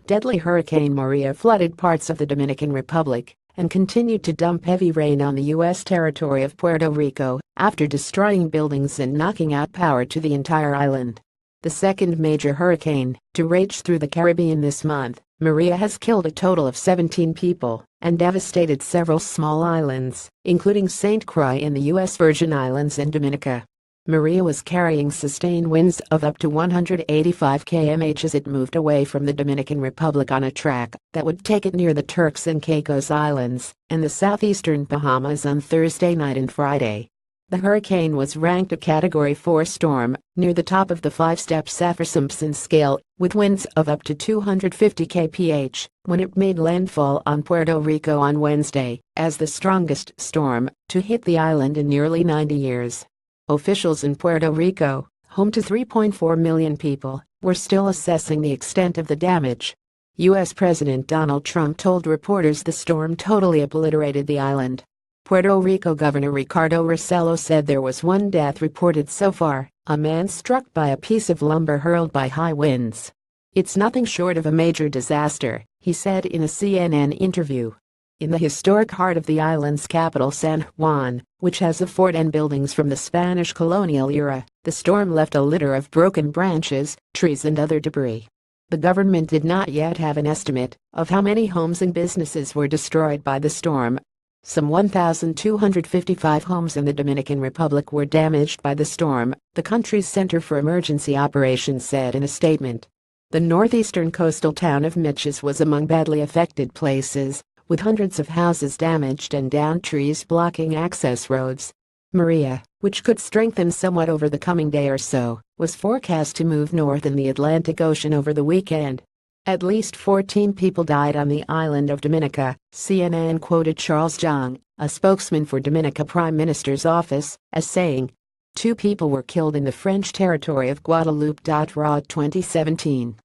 Deadly Hurricane Maria flooded parts of the Dominican Republic and continued to dump heavy rain on the U.S. territory of Puerto Rico after destroying buildings and knocking out power to the entire island. The second major hurricane to rage through the Caribbean this month, Maria has killed a total of 17 people and devastated several small islands, including St. Croix in the U.S. Virgin Islands and Dominica. Maria was carrying sustained winds of up to 185 km/h as it moved away from the Dominican Republic on a track that would take it near the Turks and Caicos Islands and the southeastern Bahamas on Thursday night and Friday. The hurricane was ranked a Category 4 storm near the top of the 5-step Saffir-Simpson scale, with winds of up to 250 kph when it made landfall on Puerto Rico on Wednesday as the strongest storm to hit the island in nearly 90 years. Officials in Puerto Rico, home to 3.4 million people, were still assessing the extent of the damage. U.S. President Donald Trump told reporters the storm totally obliterated the island. Puerto Rico Governor Ricardo Rossello said there was one death reported so far, a man struck by a piece of lumber hurled by high winds. "It's nothing short of a major disaster," he said in a CNN interview. In the historic heart of the island's capital, San Juan, which has a fort and buildings from the Spanish colonial era, the storm left a litter of broken branches, trees and other debris. The government did not yet have an estimate of how many homes and businesses were destroyed by the storm. Some 1,255 homes in the Dominican Republic were damaged by the storm, the country's Center for Emergency Operations said in a statement. The northeastern coastal town of Miches was among badly affected places, with hundreds of houses damaged and downed trees blocking access roads. Maria, which could strengthen somewhat over the coming day or so, was forecast to move north in the Atlantic Ocean over the weekend. At least 14 people died on the island of Dominica, CNN quoted Charles Jong, a spokesman for Dominica Prime Minister's office, as saying. 2 people were killed in the French territory of Guadeloupe. Raw 2017.